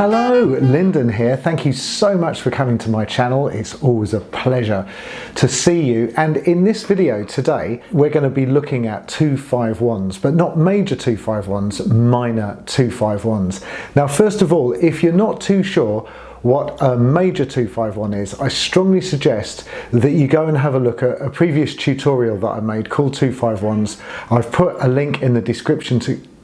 Hello, Lyndon here. Thank you so much for coming to my channel. It's always a pleasure to see you. And in this video today, we're going to be looking at 2-5-1s, but not major 2-5-1s, minor 2-5-1s. Now, first of all, if you're not too sure what a major 2-5-1 is, I strongly suggest that you go and have a look at a previous tutorial that I made called 2-5-1s. I've put a link in the description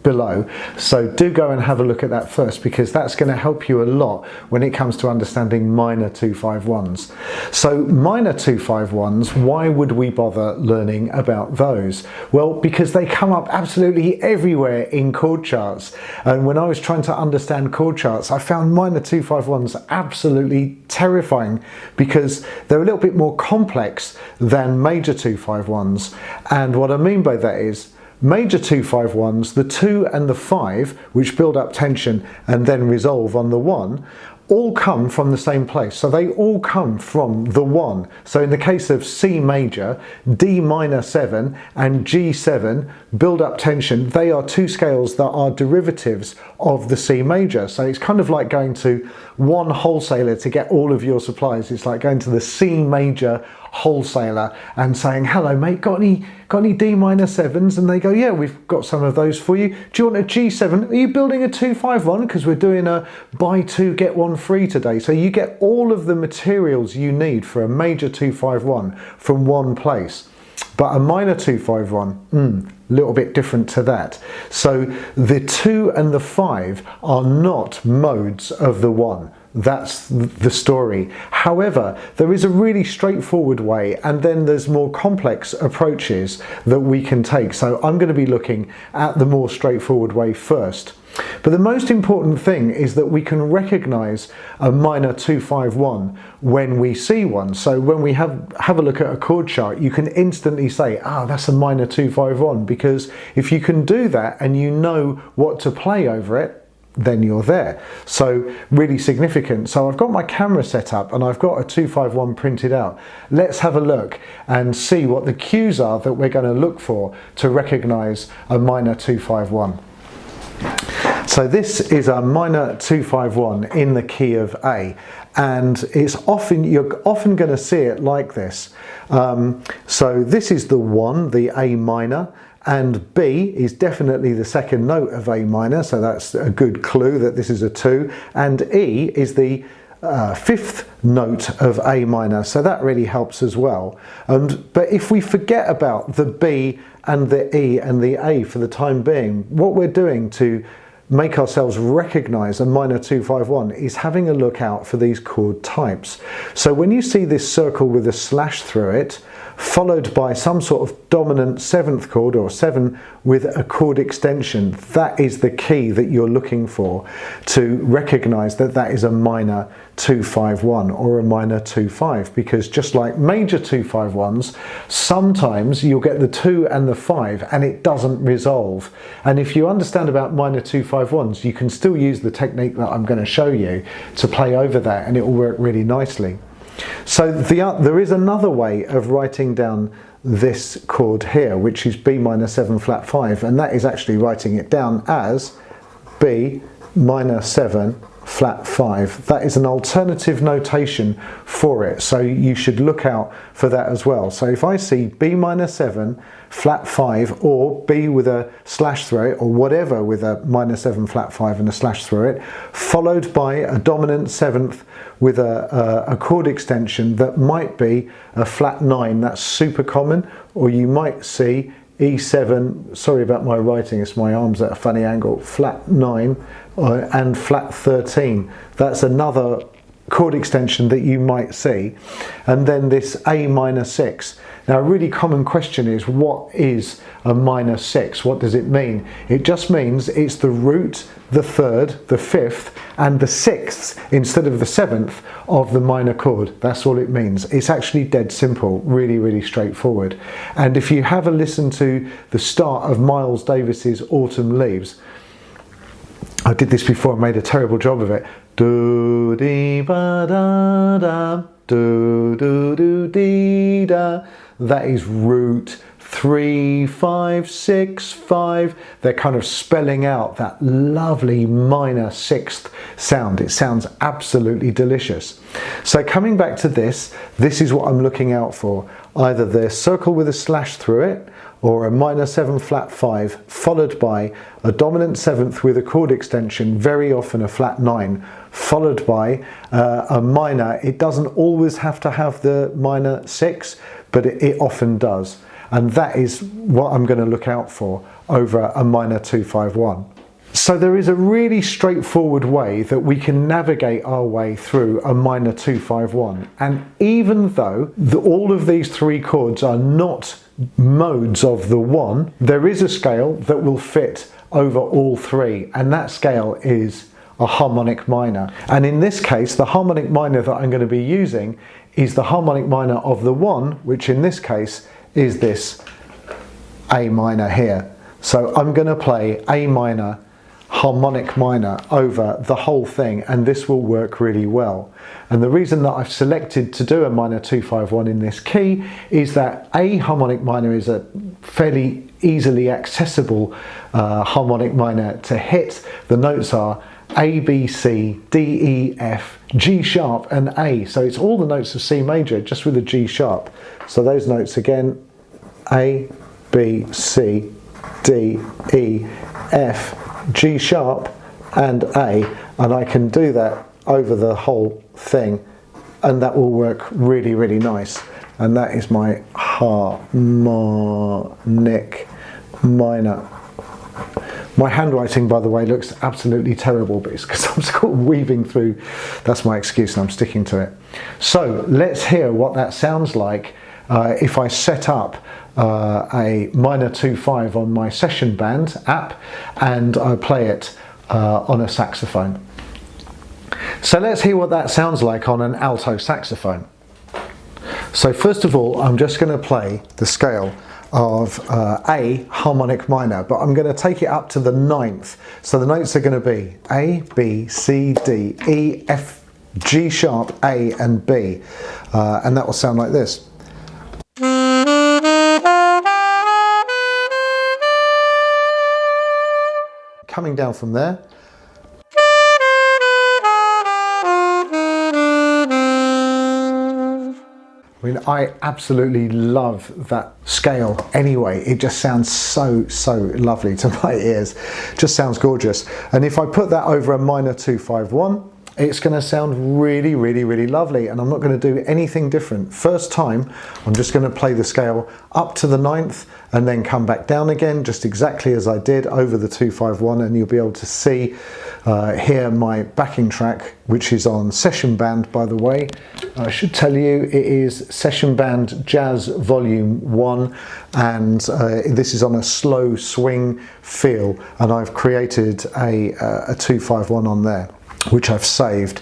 below, so do go and have a look at that first, because that's going to help you a lot when it comes to understanding minor 2-5-1s. So minor 2-5-1s, why would we bother learning about those? Well, because they come up absolutely everywhere in chord charts, and when I was trying to understand chord charts, I found minor 2-5-1s absolutely terrifying because they're a little bit more complex than major 2-5-1s. And what I mean by that is major 2-5-1s, the 2 and the 5, which build up tension and then resolve on the 1, all come from the same place. So they all come from the 1. So in the case of C major, D minor 7 and G7 build up tension. They are two scales that are derivatives of the C major. So it's kind of like going to one wholesaler to get all of your supplies. It's like going to the C major wholesaler and saying, hello mate, got any D minor 7s? And they go, yeah, we've got some of those for you. Do you want a G7? Are you building a 2-5-1? Because we're doing a buy two get one free today. So you get all of the materials you need for a major 2-5-1 from one place. But a minor 2-5-1, a little bit different to that. So the 2 and the 5 are not modes of the 1. That's the story. However, there is a really straightforward way, and then there's more complex approaches that we can take. So I'm going to be looking at the more straightforward way first. But the most important thing is that we can recognize a minor 2-5-1 when we see one. So when we have a look at a chord chart, you can instantly say, that's a minor 2-5-1, because if you can do that and you know what to play over it, then you're there. So really significant. So I've got my camera set up and I've got a 2-5-1 printed out. Let's have a look and see what the cues are that we're going to look for to recognize a minor 2-5-1. So this is a minor 2-5-1 in the key of A, and you're often going to see it like this. So this is the 1, the A minor, and B is definitely the second note of A minor, so that's a good clue that this is a 2, and E is the fifth note of A minor, so that really helps as well. But if we forget about the B and the E and the A for the time being, what we're doing to make ourselves recognize a minor 2-5-1 is having a look out for these chord types. So when you see this circle with a slash through it, followed by some sort of dominant 7th chord or 7 with a chord extension, that is the key that you're looking for to recognize that that is a minor 2-5-1 or a minor 2-5, because just like major 2-5-1s, sometimes you'll get the 2 and the 5 and it doesn't resolve. And if you understand about minor 2-5-1s, you can still use the technique that I'm going to show you to play over that, and it will work really nicely. So there is another way of writing down this chord here, which is B minor 7 flat 5, and that is actually writing it down as B minor 7 flat 5. That is an alternative notation for it, so you should look out for that as well. So if I see B minor 7 flat 5, or B with a slash through it, or whatever with a minor 7 flat 5 and a slash through it, followed by a dominant 7th with a chord extension that might be a flat 9, that's super common, or you might see E7, sorry about my writing, it's my arms at a funny angle, flat 9 and flat 13. That's another chord extension that you might see. And then this A minor 6. Now a really common question is, what is a minor 6? What does it mean? It just means it's the root, the 3rd, the 5th and the 6th instead of the 7th of the minor chord. That's all it means. It's actually dead simple, really, really straightforward. And if you have a listen to the start of Miles Davis's Autumn Leaves, I did this before and made a terrible job of it. Do dee ba da da, do do do dee da. That is root, 3, 5, 6, 5. They're kind of spelling out that lovely minor sixth sound. It sounds absolutely delicious. So coming back to this is what I'm looking out for. Either the circle with a slash through it, or a minor 7 flat 5 followed by a dominant 7th with a chord extension, very often a flat 9, followed by a minor. It doesn't always have to have the minor 6, but it often does. And that is what I'm going to look out for over a minor 2-5-1. So there is a really straightforward way that we can navigate our way through a minor 2-5-1. And even though all of these three chords are not modes of the one, there is a scale that will fit over all three, and that scale is a harmonic minor. And in this case, the harmonic minor that I'm going to be using is the harmonic minor of the one, which in this case is this A minor here. So I'm going to play A minor, harmonic minor over the whole thing, and this will work really well. And the reason that I've selected to do a minor 2-5-1 in this key is that A harmonic minor is a fairly easily accessible harmonic minor to hit. The notes are A, B, C, D, E, F, G sharp and A. So it's all the notes of C major just with a G sharp. So those notes again, A, B, C, D, E, F, G sharp and A, and I can do that over the whole thing, and that will work really, really nice. And that is my harmonic minor. My handwriting, by the way, looks absolutely terrible, but it's because I'm sort of weaving through. That's my excuse and I'm sticking to it. So let's hear what that sounds like if I set up a minor 2-5 on my session band app and I play it on a saxophone. So let's hear what that sounds like on an alto saxophone. So first of all, I'm just going to play the scale of A harmonic minor, but I'm going to take it up to the 9th. So the notes are going to be A, B, C, D, E, F, G sharp, A and B, and that will sound like this. Coming down from there. I mean, I absolutely love that scale anyway. It just sounds so, so lovely to my ears. Just sounds gorgeous. And if I put that over a minor 2-5-1, it's going to sound really, really, really lovely. And I'm not going to do anything different. First time, I'm just going to play the scale up to the 9th and then come back down again, just exactly as I did over the 2-5-1. And you'll be able to see here my backing track, which is on Session Band, by the way. I should tell you it is Session Band Jazz Volume 1, and this is on a slow swing feel, and I've created a 2-5-1 on there, which I've saved.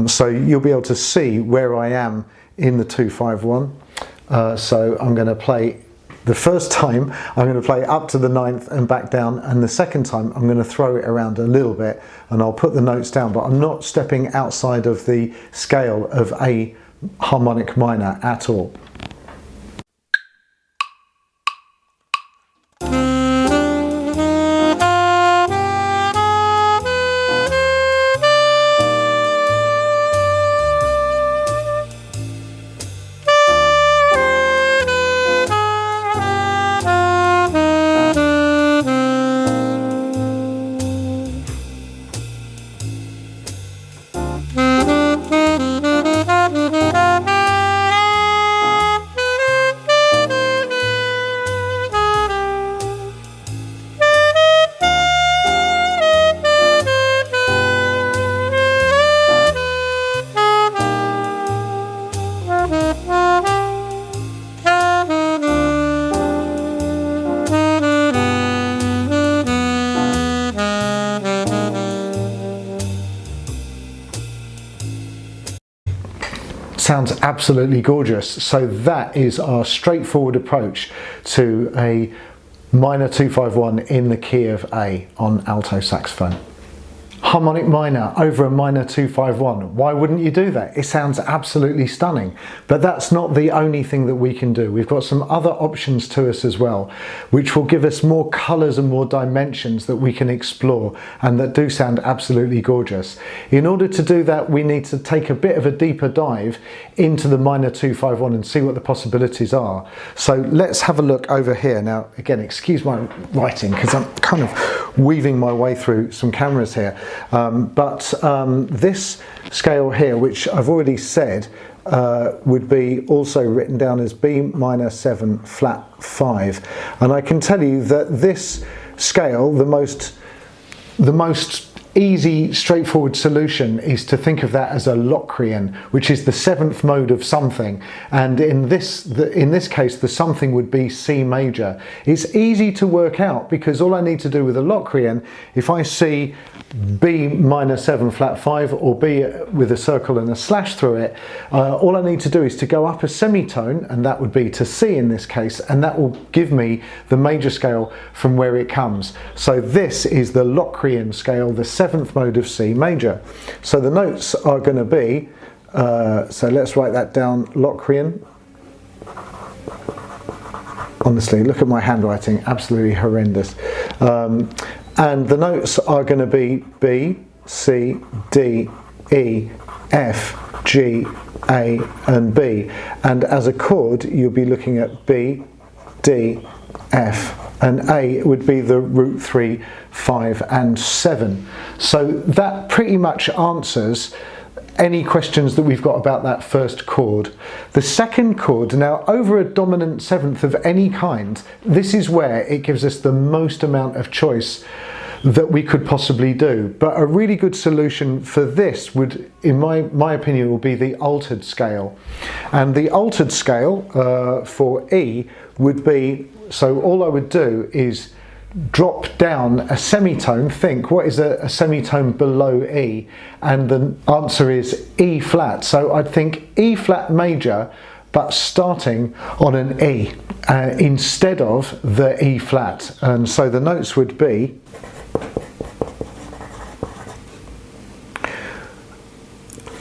So you'll be able to see where I am in the 2-5-1. So I'm going to play. The first time I'm going to play up to the 9th and back down, and the second time I'm going to throw it around a little bit and I'll put the notes down, but I'm not stepping outside of the scale of A harmonic minor at all. Sounds absolutely gorgeous. So that is our straightforward approach to a minor 2-5-1 in the key of A on alto saxophone. harmonic minor over a minor 2-5-1. Why wouldn't you do that? It sounds absolutely stunning. But that's not the only thing that we can do. We've got some other options to us as well, which will give us more colours and more dimensions that we can explore and that do sound absolutely gorgeous. In order to do that, we need to take a bit of a deeper dive into the minor 2-5-1 and see what the possibilities are. So let's have a look over here. Now, again, excuse my writing because I'm kind of weaving my way through some cameras here. This scale here, which I've already said, would be also written down as B minor 7 flat 5. And I can tell you that this scale, the most easy, straightforward solution is to think of that as a Locrian, which is the 7th mode of something. And in this case, the something would be C major. It's easy to work out because all I need to do with a Locrian, if I see B minor 7 flat 5 or B with a circle and a slash through it, all I need to do is to go up a semitone, and that would be to C in this case, and that will give me the major scale from where it comes. So this is the Locrian scale, the 7th mode of C major. So the notes are going to be, so let's write that down, Locrian. Honestly, look at my handwriting, absolutely horrendous. And the notes are going to be B, C, D, E, F, G, A and B. And as a chord, you'll be looking at B, D, F and A would be the root 3, 5 and 7. So that pretty much answers any questions that we've got about that first chord. The second chord, now over a dominant 7th of any kind, this is where it gives us the most amount of choice that we could possibly do. But a really good solution for this would, in my opinion, will be the altered scale. And the altered scale for E would be, so all I would do is drop down a semitone. Think, what is a semitone below E? And the answer is E flat. So I'd think E flat major, but starting on an E instead of the E flat. And so the notes would be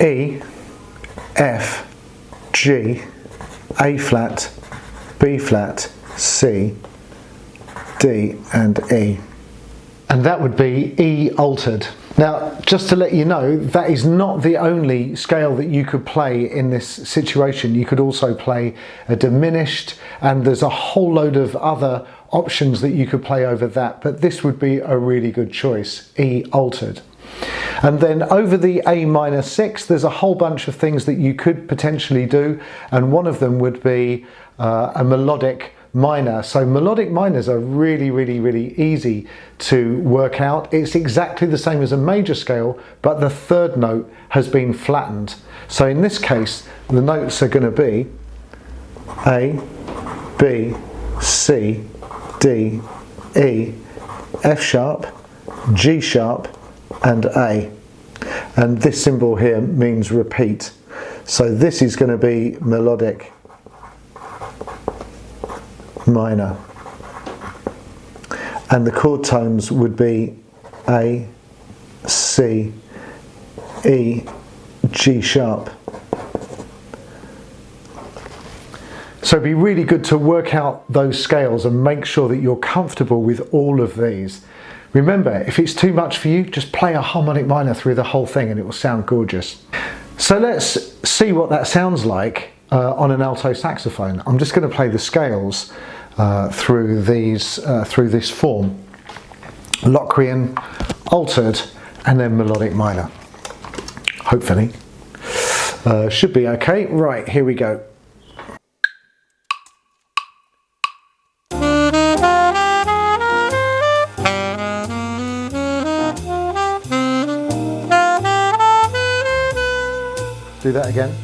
E, F, G, A flat, B flat, C, D and E. And that would be E altered. Now, just to let you know, that is not the only scale that you could play in this situation. You could also play a diminished, and there's a whole load of other options that you could play over that, but this would be a really good choice, E altered. And then over the A minor 6, there's a whole bunch of things that you could potentially do, and one of them would be a melodic minor. So melodic minors are really easy to work out. It's exactly the same as a major scale, but the third note has been flattened. So in this case, the notes are going to be A, B, C, D, E, F sharp, G sharp and A. And this symbol here means repeat. So this is going to be melodic minor. And the chord tones would be A, C, E, G sharp. So it'd be really good to work out those scales and make sure that you're comfortable with all of these. Remember, if it's too much for you, just play a harmonic minor through the whole thing and it will sound gorgeous. So let's see what that sounds like on an alto saxophone. I'm just going to play the scales through this form. Locrian, altered, and then melodic minor. Hopefully. Should be okay. Right, here we go. Do that again.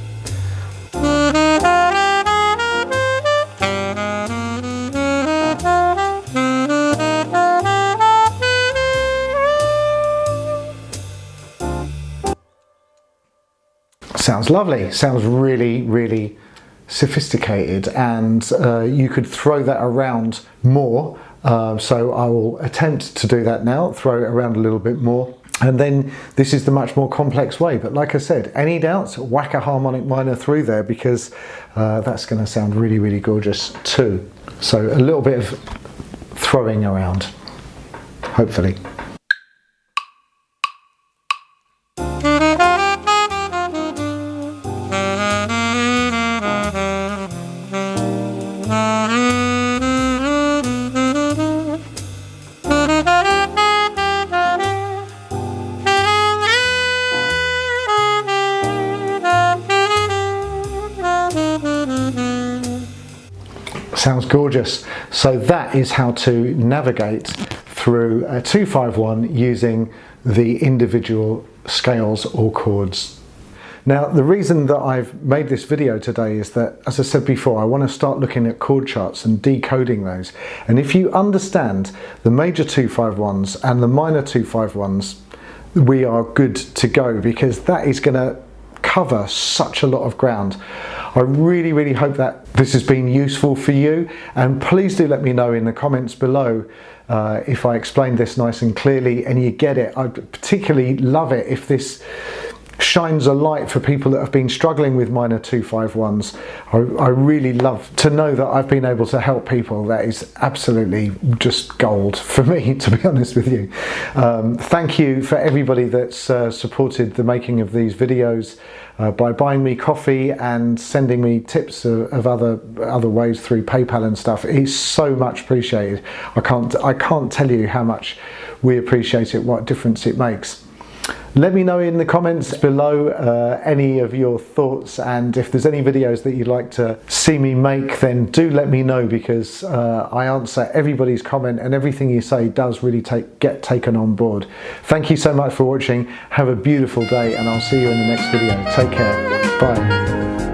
Sounds lovely. Sounds really sophisticated, and you could throw that around more. So I will attempt to do that now, throw it around a little bit more. And then this is the much more complex way. But like I said, any doubts, whack a harmonic minor through there, because that's going to sound really, really gorgeous too. So a little bit of throwing around, hopefully. Sounds gorgeous. So that is how to navigate through a 2-5-1 using the individual scales or chords. Now, the reason that I've made this video today is that, as I said before, I want to start looking at chord charts and decoding those. And if you understand the major 2-5-1s and the minor 2-5-1s, we are good to go, because that is going to cover such a lot of ground. I really, really hope that this has been useful for you, and please do let me know in the comments below if I explained this nice and clearly and you get it. I'd particularly love it if this shines a light for people that have been struggling with minor 2-5-1s. I really love to know that I've been able to help people. That is absolutely just gold for me, to be honest with you. Thank you for everybody that's supported the making of these videos by buying me coffee and sending me tips of other ways through PayPal and stuff. It's so much appreciated. I can't tell you how much we appreciate it, what difference it makes. Let me know in the comments below any of your thoughts, and if there's any videos that you'd like to see me make, then do let me know, because I answer everybody's comment, and everything you say does really get taken on board. Thank you so much for watching. Have a beautiful day, and I'll see you in the next video. Take care. Bye.